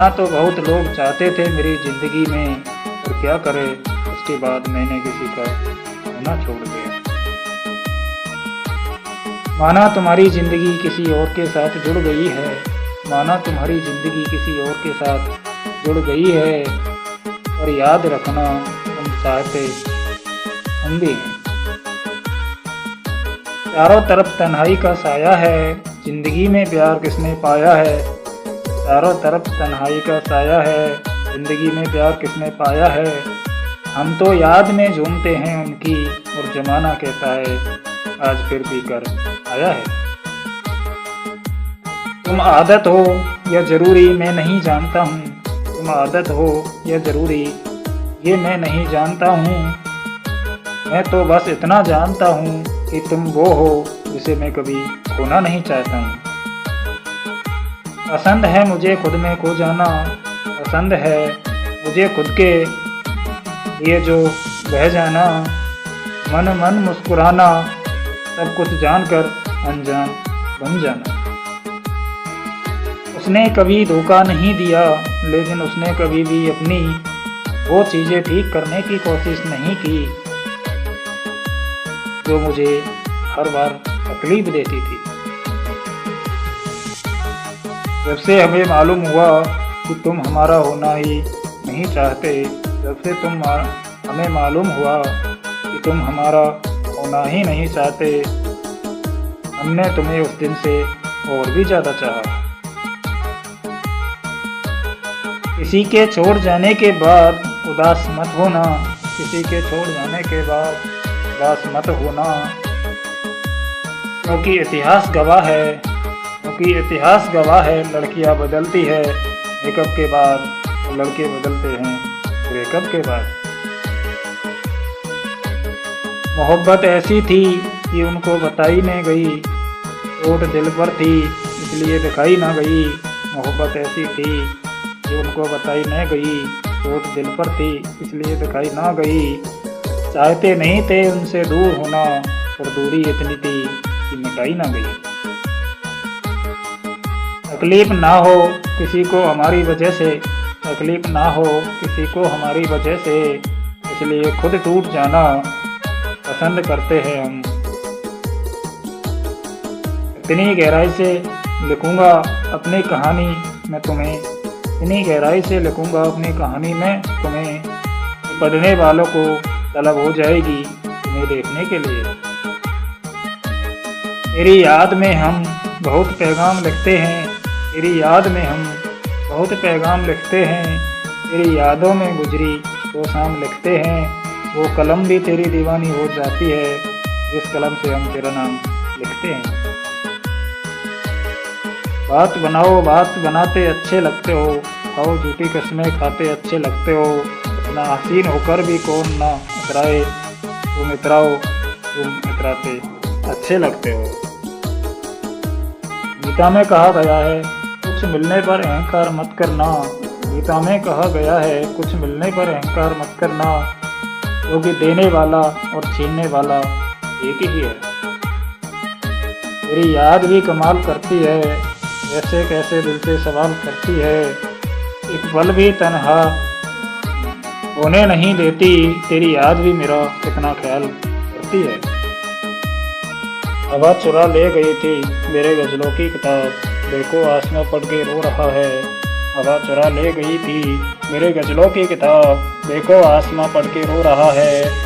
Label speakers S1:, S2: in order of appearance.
S1: हाँ, तो बहुत लोग चाहते थे मेरी ज़िंदगी में, पर क्या करे उसके बाद मैंने किसी का होना छोड़ दिया। माना तुम्हारी ज़िंदगी किसी और के साथ जुड़ गई है, माना तुम्हारी ज़िंदगी किसी और के साथ जुड़ गई है, और याद रखना तुम चाहते हम भी हैं। चारों तरफ तन्हाई का साया है, ज़िंदगी में प्यार किसने पाया है। चारों तरफ तन्हाई का साया है, ज़िंदगी में प्यार किसने पाया है। हम तो याद में झूमते हैं उनकी, और ज़माना कहता है आज फिर भी कर आया है। तुम आदत हो या ज़रूरी मैं नहीं जानता हूँ, तुम आदत हो या ज़रूरी ये मैं नहीं जानता हूँ। मैं तो बस इतना जानता हूँ कि तुम वो हो जिसे मैं कभी खोना नहीं चाहता हूँ। पसंद है मुझे खुद में खो जाना, पसंद है मुझे खुद के लिए जो बह जाना। मन मन मुस्कुराना, सब कुछ जानकर अनजान बन जाना। उसने कभी धोखा नहीं दिया, लेकिन उसने कभी भी अपनी वो चीज़ें ठीक करने की कोशिश नहीं की जो मुझे हर बार तकलीफ देती थी। जब से हमें मालूम हुआ कि तुम हमारा होना ही नहीं चाहते, जब से हमें मालूम हुआ कि तुम हमारा होना ही नहीं चाहते, हमने तुम्हें उस दिन से और भी ज़्यादा चाहा। किसी के छोड़ जाने के बाद उदास मत होना, किसी के छोड़ जाने के बाद उदास मत होना, क्योंकि इतिहास गवाह है, क्योंकि इतिहास गवाह है। लड़कियां बदलती है मेकअप के बाद, और लड़के बदलते हैं ब्रेकअप के बाद। मोहब्बत ऐसी थी कि उनको बताई नहीं गई, चोट दिल पर थी इसलिए दिखाई ना गई। मोहब्बत ऐसी थी कि उनको बताई नहीं गई, चोट दिल पर थी इसलिए दिखाई ना गई। चाहते नहीं थे उनसे दूर होना, पर दूरी इतनी थी कि मिटाई ना गई। तकलीफ ना हो किसी को हमारी वजह से, तकलीफ ना हो किसी को हमारी वजह से, इसलिए खुद टूट जाना पसंद करते हैं हम। इतनी गहराई से लिखूंगा अपनी कहानी मैं तुम्हें, इतनी गहराई से लिखूंगा अपनी कहानी में तुम्हें, पढ़ने वालों को तलब हो जाएगी तुम्हें देखने के लिए। तेरी याद में हम बहुत पैगाम लिखते हैं, तेरी याद में हम बहुत पैगाम लिखते हैं। तेरी यादों में गुजरी वो शाम लिखते हैं, वो कलम भी तेरी दीवानी हो जाती है जिस कलम से हम तेरा नाम लिखते हैं। बात बनाओ बात बनाते अच्छे लगते हो, खाओ झूठी कसमें खाते अच्छे लगते हो। इतना हसीन होकर भी कौन ना इतराए, तुम इतराओ तुम इतराते अच्छे लगते हो। गीता में कहा गया है कुछ मिलने पर अहंकार मत करना, गीता में कहा गया है कुछ मिलने पर अहंकार मत करना, क्योंकि देने वाला और छीनने वाला एक ही है। तेरी याद भी कमाल करती है, ऐसे कैसे दिल से सवाल करती है। एक पल भी तन्हा होने नहीं देती, तेरी याद भी मेरा कितना ख्याल करती है। हवा चुरा ले गई थी मेरे गज़लों की किताब, देखो आसमां पढ़ के रो रहा है। हवा चुरा ले गई थी मेरे गज़लों की किताब, देखो आसमां पढ़ के रो रहा है।